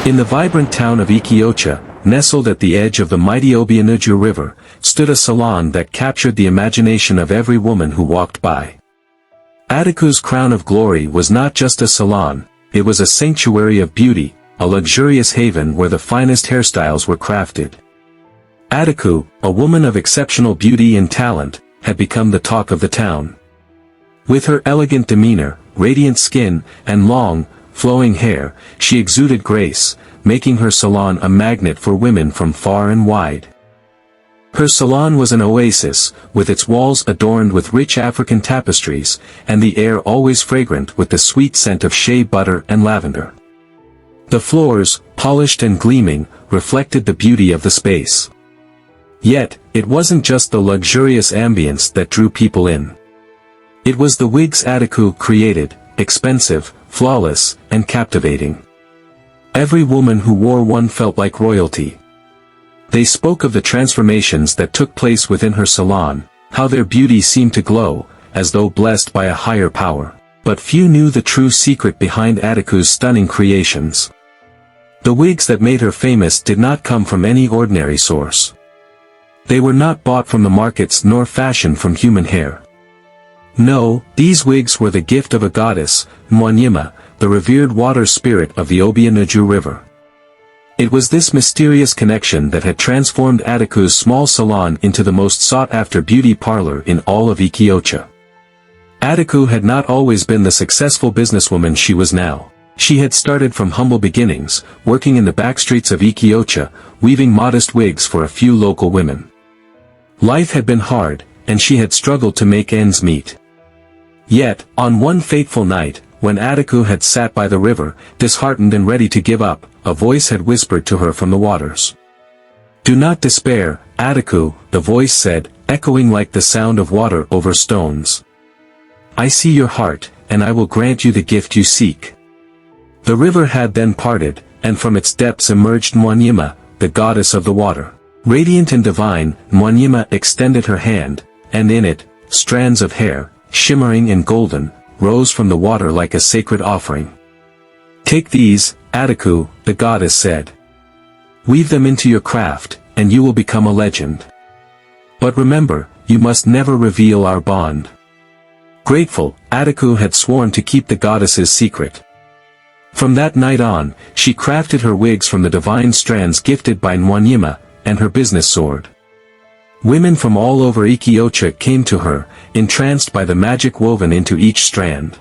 In the vibrant town of Ekeocha, nestled at the edge of the mighty Obianuju River, stood a salon that captured the imagination of every woman who walked by. Adaku's crown of glory was not just a salon, it was a sanctuary of beauty, a luxurious haven where the finest hairstyles were crafted. Adaku, a woman of exceptional beauty and talent, had become the talk of the town. With her elegant demeanor, radiant skin, and long, flowing hair, she exuded grace, making her salon a magnet for women from far and wide. Her salon was an oasis, with its walls adorned with rich African tapestries, and the air always fragrant with the sweet scent of shea butter and lavender. The floors, polished and gleaming, reflected the beauty of the space. Yet, it wasn't just the luxurious ambience that drew people in. It was the wigs Adaku created, expensive, flawless, and captivating. Every woman who wore one felt like royalty. They spoke of the transformations that took place within her salon, how their beauty seemed to glow, as though blessed by a higher power. But few knew the true secret behind Adaku's stunning creations. The wigs that made her famous did not come from any ordinary source. They were not bought from the markets nor fashioned from human hair. No, these wigs were the gift of a goddess, Nwanyimma, the revered water spirit of the Obianuju River. It was this mysterious connection that had transformed Adaku's small salon into the most sought-after beauty parlor in all of Ekeocha. Adaku had not always been the successful businesswoman she was now. She had started from humble beginnings, working in the backstreets of Ekeocha, weaving modest wigs for a few local women. Life had been hard, and she had struggled to make ends meet. Yet, on one fateful night, when Adaku had sat by the river, disheartened and ready to give up, a voice had whispered to her from the waters. "Do not despair, Adaku," the voice said, echoing like the sound of water over stones. "I see your heart, and I will grant you the gift you seek." The river had then parted, and from its depths emerged Nwanyimma, the goddess of the water. Radiant and divine, Nwanyimma extended her hand, and in it, strands of hair, shimmering and golden, rose from the water like a sacred offering. "Take these, Adaku," the goddess said. "Weave them into your craft, and you will become a legend. But remember, you must never reveal our bond." Grateful, Adaku had sworn to keep the goddess's secret. From that night on, she crafted her wigs from the divine strands gifted by Nwanyimma, and her business soared. Women from all over Ekeocha came to her, entranced by the magic woven into each strand.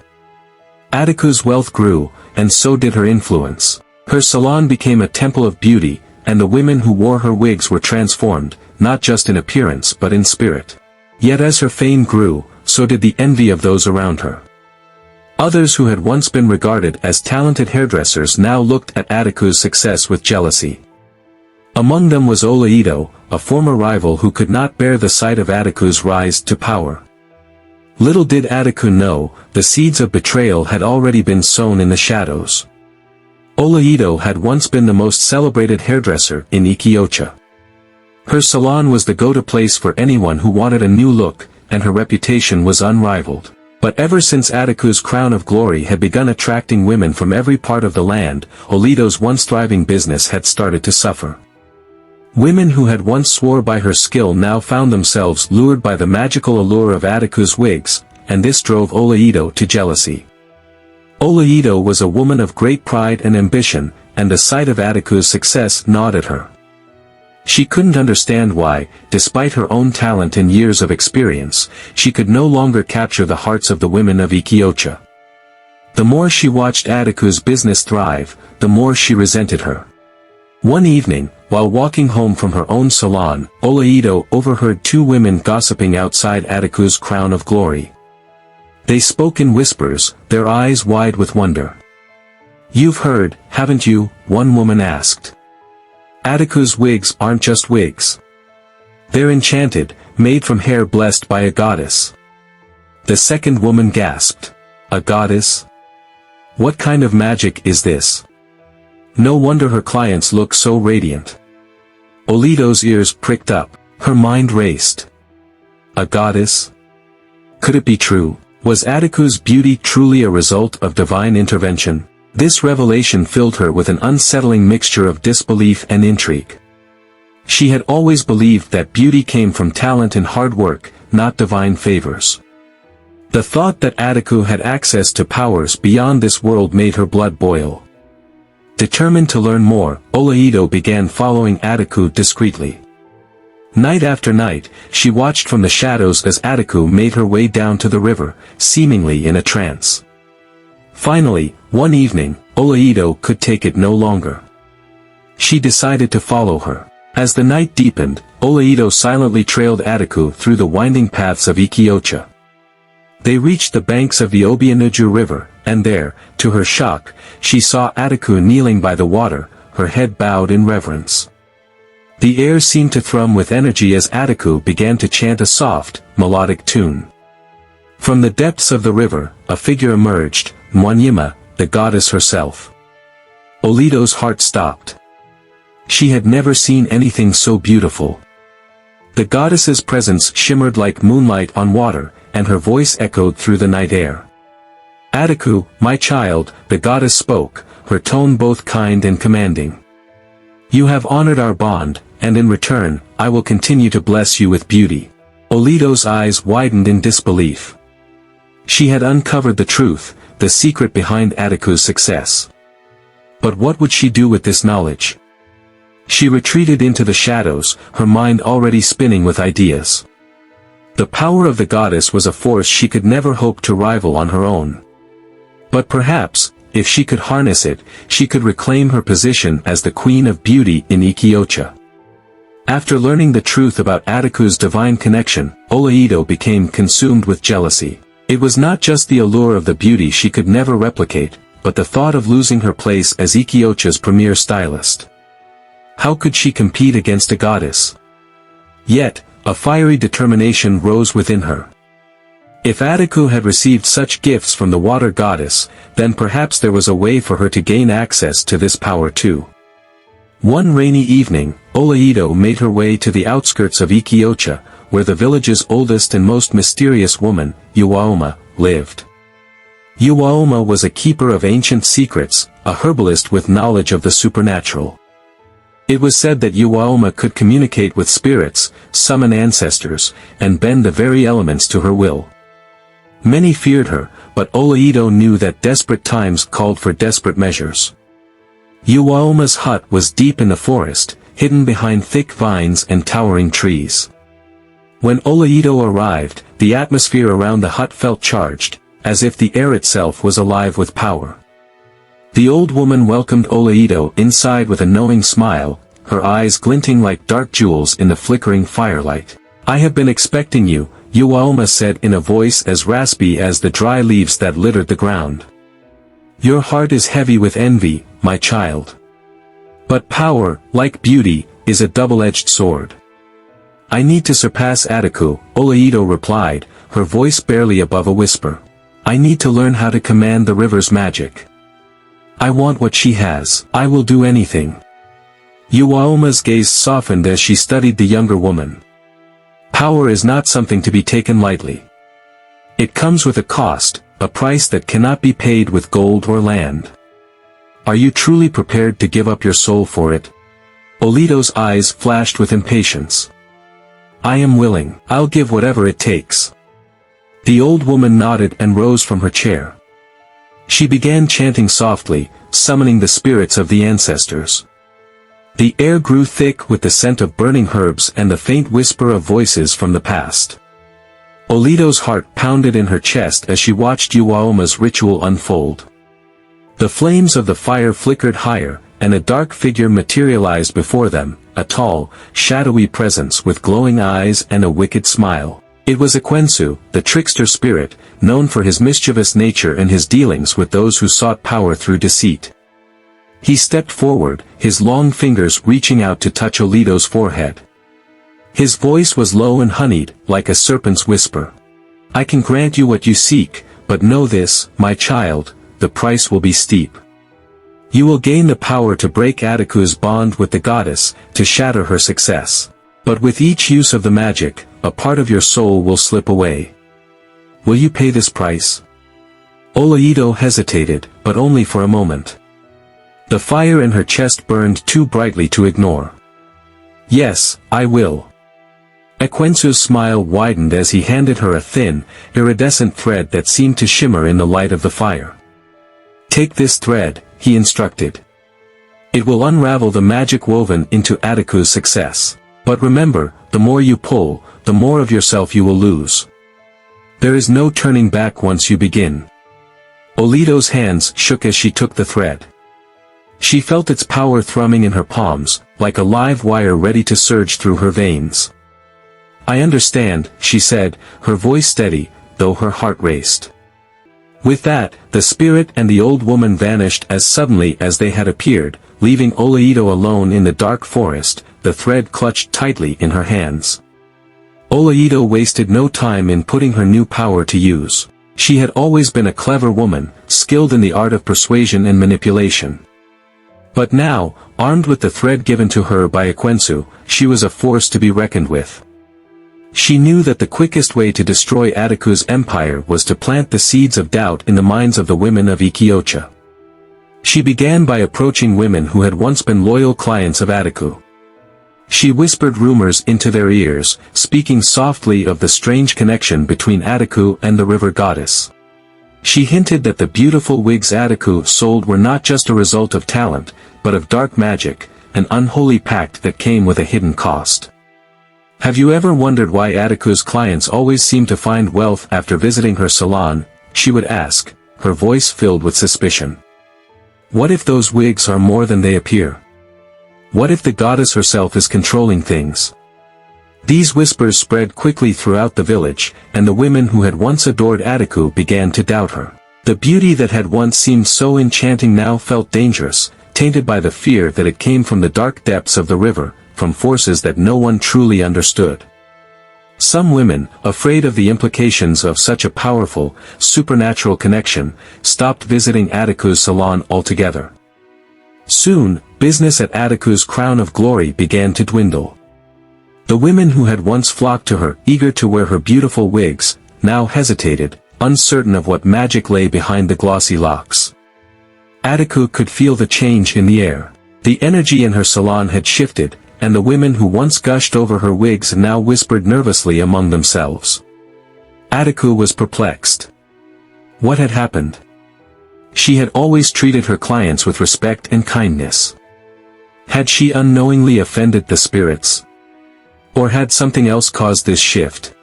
Adaku's wealth grew, and so did her influence. Her salon became a temple of beauty, and the women who wore her wigs were transformed, not just in appearance but in spirit. Yet as her fame grew, so did the envy of those around her. Others who had once been regarded as talented hairdressers now looked at Adaku's success with jealousy. Among them was Obianuju, a former rival who could not bear the sight of Adaku's rise to power. Little did Adaku know, the seeds of betrayal had already been sown in the shadows. Obianuju had once been the most celebrated hairdresser in Ekeocha. Her salon was the go-to place for anyone who wanted a new look, and her reputation was unrivaled. But ever since Adaku's crown of glory had begun attracting women from every part of the land, Obianuju's once thriving business had started to suffer. Women who had once swore by her skill now found themselves lured by the magical allure of Adaku's wigs, and this drove Obianuju to jealousy. Obianuju was a woman of great pride and ambition, and the sight of Adaku's success gnawed at her. She couldn't understand why, despite her own talent and years of experience, she could no longer capture the hearts of the women of Ekeocha. The more she watched Adaku's business thrive, the more she resented her. One evening, while walking home from her own salon, Obianuju overheard two women gossiping outside Adaku's crown of glory. They spoke in whispers, their eyes wide with wonder. "You've heard, haven't you?" one woman asked. "Adaku's wigs aren't just wigs. They're enchanted, made from hair blessed by a goddess." The second woman gasped. "A goddess? What kind of magic is this?" No wonder her clients look so radiant. Obianuju's ears pricked up, her mind raced. A goddess? Could it be true? Was Adaku's beauty truly a result of divine intervention? This revelation filled her with an unsettling mixture of disbelief and intrigue. She had always believed that beauty came from talent and hard work, not divine favors. The thought that Adaku had access to powers beyond this world made her blood boil. Determined to learn more, Obianuju began following Adaku discreetly. Night after night, she watched from the shadows as Adaku made her way down to the river, seemingly in a trance. Finally, one evening, Obianuju could take it no longer. She decided to follow her. As the night deepened, Obianuju silently trailed Adaku through the winding paths of Ekeocha. They reached the banks of the Obianuju River, and there, to her shock, she saw Adaku kneeling by the water, her head bowed in reverence. The air seemed to thrum with energy as Adaku began to chant a soft, melodic tune. From the depths of the river, a figure emerged, Nwanyimma, the goddess herself. Obianuju's heart stopped. She had never seen anything so beautiful. The goddess's presence shimmered like moonlight on water, and her voice echoed through the night air. "Adaku, my child," the goddess spoke, her tone both kind and commanding. "You have honored our bond, and in return, I will continue to bless you with beauty." Obianuju's eyes widened in disbelief. She had uncovered the truth, the secret behind Adaku's success. But what would she do with this knowledge? She retreated into the shadows, her mind already spinning with ideas. The power of the goddess was a force she could never hope to rival on her own. But perhaps, if she could harness it, she could reclaim her position as the queen of beauty in Ekeocha. After learning the truth about Adaku's divine connection, Obianuju became consumed with jealousy. It was not just the allure of the beauty she could never replicate, but the thought of losing her place as Ekeocha's premier stylist. How could she compete against a goddess? Yet, a fiery determination rose within her. If Adaku had received such gifts from the water goddess, then perhaps there was a way for her to gain access to this power too. One rainy evening, Obianuju made her way to the outskirts of Ekeocha, where the village's oldest and most mysterious woman, Nwanyimma, lived. Nwanyimma was a keeper of ancient secrets, a herbalist with knowledge of the supernatural. It was said that Nwanyimma could communicate with spirits, summon ancestors, and bend the very elements to her will. Many feared her, but Obianuju knew that desperate times called for desperate measures. Nwanyimma's hut was deep in the forest, hidden behind thick vines and towering trees. When Obianuju arrived, the atmosphere around the hut felt charged, as if the air itself was alive with power. The old woman welcomed Obianuju inside with a knowing smile, her eyes glinting like dark jewels in the flickering firelight. "I have been expecting you," Nwanyimma said in a voice as raspy as the dry leaves that littered the ground. "Your heart is heavy with envy, my child. But power, like beauty, is a double-edged sword." "I need to surpass Adaku," Obianuju replied, her voice barely above a whisper. "I need to learn how to command the river's magic. I want what she has. I will do anything." Nwanyimma's gaze softened as she studied the younger woman. Power is not something to be taken lightly. It comes with a cost, a price that cannot be paid with gold or land. Are you truly prepared to give up your soul for it? Obianuju's eyes flashed with impatience. "I am willing. I'll give whatever it takes." The old woman nodded and rose from her chair. She began chanting softly, summoning the spirits of the ancestors. The air grew thick with the scent of burning herbs and the faint whisper of voices from the past. Obianuju's heart pounded in her chest as she watched Nwanyimma's ritual unfold. The flames of the fire flickered higher, and a dark figure materialized before them, a tall, shadowy presence with glowing eyes and a wicked smile. It was Ekwensu, the trickster spirit, known for his mischievous nature and his dealings with those who sought power through deceit. He stepped forward, his long fingers reaching out to touch Obianuju's forehead. His voice was low and honeyed, like a serpent's whisper. "I can grant you what you seek, but know this, my child, the price will be steep. You will gain the power to break Adaku's bond with the goddess, to shatter her success. But with each use of the magic, a part of your soul will slip away. Will you pay this price?" Obianuju hesitated, but only for a moment. The fire in her chest burned too brightly to ignore. "Yes, I will." Ekwensu's smile widened as he handed her a thin, iridescent thread that seemed to shimmer in the light of the fire. "Take this thread," he instructed. "It will unravel the magic woven into Adaku's success. But remember, the more you pull, the more of yourself you will lose. There is no turning back once you begin." Obianuju's hands shook as she took the thread. She felt its power thrumming in her palms, like a live wire ready to surge through her veins. "I understand," she said, her voice steady, though her heart raced. With that, the spirit and the old woman vanished as suddenly as they had appeared, leaving Obianuju alone in the dark forest, the thread clutched tightly in her hands. Obianuju wasted no time in putting her new power to use. She had always been a clever woman, skilled in the art of persuasion and manipulation. But now, armed with the thread given to her by Ekwensu, she was a force to be reckoned with. She knew that the quickest way to destroy Adaku's empire was to plant the seeds of doubt in the minds of the women of Ekeocha. She began by approaching women who had once been loyal clients of Adaku. She whispered rumors into their ears, speaking softly of the strange connection between Adaku and the river goddess. She hinted that the beautiful wigs Adaku sold were not just a result of talent, but of dark magic, an unholy pact that came with a hidden cost. "Have you ever wondered why Adaku's clients always seem to find wealth after visiting her salon?" she would ask, her voice filled with suspicion. "What if those wigs are more than they appear? What if the goddess herself is controlling things?" These whispers spread quickly throughout the village, and the women who had once adored Adaku began to doubt her. The beauty that had once seemed so enchanting now felt dangerous, tainted by the fear that it came from the dark depths of the river, from forces that no one truly understood. Some women, afraid of the implications of such a powerful, supernatural connection, stopped visiting Adaku's salon altogether. Soon, business at Adaku's crown of glory began to dwindle. The women who had once flocked to her, eager to wear her beautiful wigs, now hesitated, uncertain of what magic lay behind the glossy locks. Adaku could feel the change in the air. The energy in her salon had shifted, and the women who once gushed over her wigs now whispered nervously among themselves. Adaku was perplexed. What had happened? She had always treated her clients with respect and kindness. Had she unknowingly offended the spirits? Or had something else caused this shift?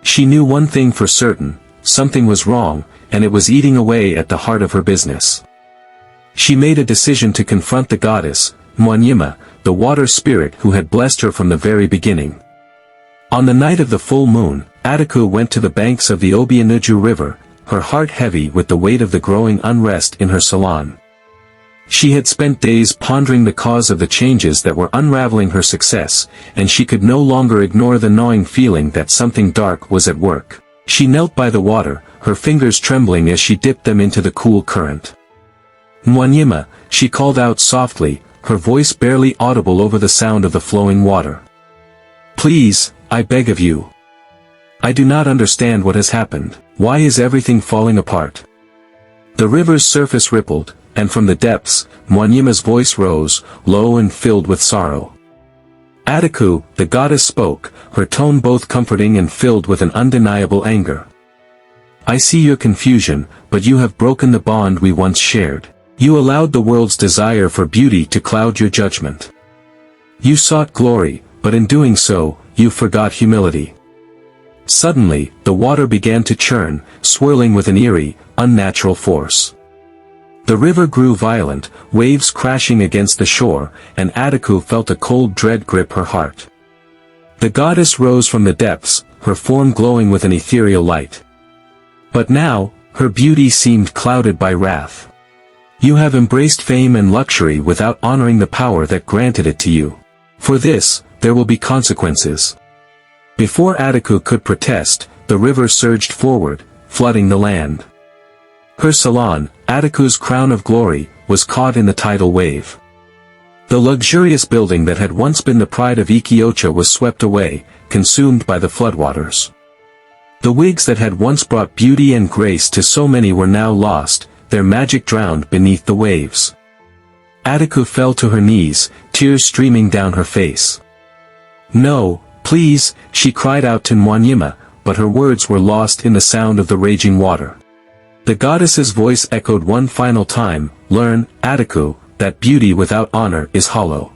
She knew one thing for certain, something was wrong, and it was eating away at the heart of her business. She made a decision to confront the goddess, Nwanyimma, the water spirit who had blessed her from the very beginning. On the night of the full moon, Adaku went to the banks of the Obianuju River, her heart heavy with the weight of the growing unrest in her salon. She had spent days pondering the cause of the changes that were unraveling her success, and she could no longer ignore the gnawing feeling that something dark was at work. She knelt by the water, her fingers trembling as she dipped them into the cool current. "Nwanyimma," she called out softly, her voice barely audible over the sound of the flowing water. "Please, I beg of you. I do not understand what has happened. Why is everything falling apart?" The river's surface rippled, and from the depths, Nwanyimma's voice rose, low and filled with sorrow. "Adaku," the goddess spoke, her tone both comforting and filled with an undeniable anger. "I see your confusion, but you have broken the bond we once shared. You allowed the world's desire for beauty to cloud your judgment. You sought glory, but in doing so, you forgot humility." Suddenly, the water began to churn, swirling with an eerie, unnatural force. The river grew violent, waves crashing against the shore, and Adaku felt a cold dread grip her heart. The goddess rose from the depths, her form glowing with an ethereal light. But now, her beauty seemed clouded by wrath. "You have embraced fame and luxury without honoring the power that granted it to you. For this, there will be consequences." Before Adaku could protest, the river surged forward, flooding the land. Her salon, Adaku's crown of glory, was caught in the tidal wave. The luxurious building that had once been the pride of Ekeocha was swept away, consumed by the floodwaters. The wigs that had once brought beauty and grace to so many were now lost, their magic drowned beneath the waves. Adaku fell to her knees, tears streaming down her face. "No, please," she cried out to Nwanyimma, but her words were lost in the sound of the raging water. The goddess's voice echoed one final time, "Learn, Adaku, that beauty without honor is hollow.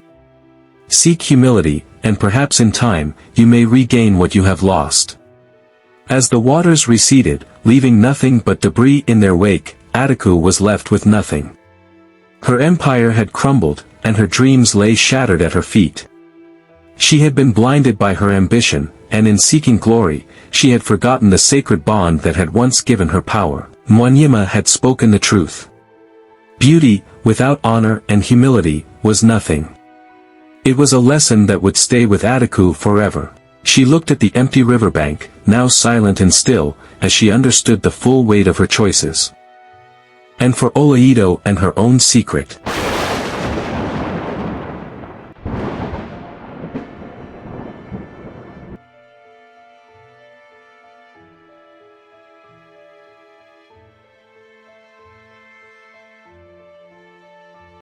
Seek humility, and perhaps in time, you may regain what you have lost." As the waters receded, leaving nothing but debris in their wake, Adaku was left with nothing. Her empire had crumbled, and her dreams lay shattered at her feet. She had been blinded by her ambition, and in seeking glory, she had forgotten the sacred bond that had once given her power. Nwanyimma had spoken the truth. Beauty, without honor and humility, was nothing. It was a lesson that would stay with Adaku forever. She looked at the empty riverbank, now silent and still, as she understood the full weight of her choices. And for Obianuju and her own secret,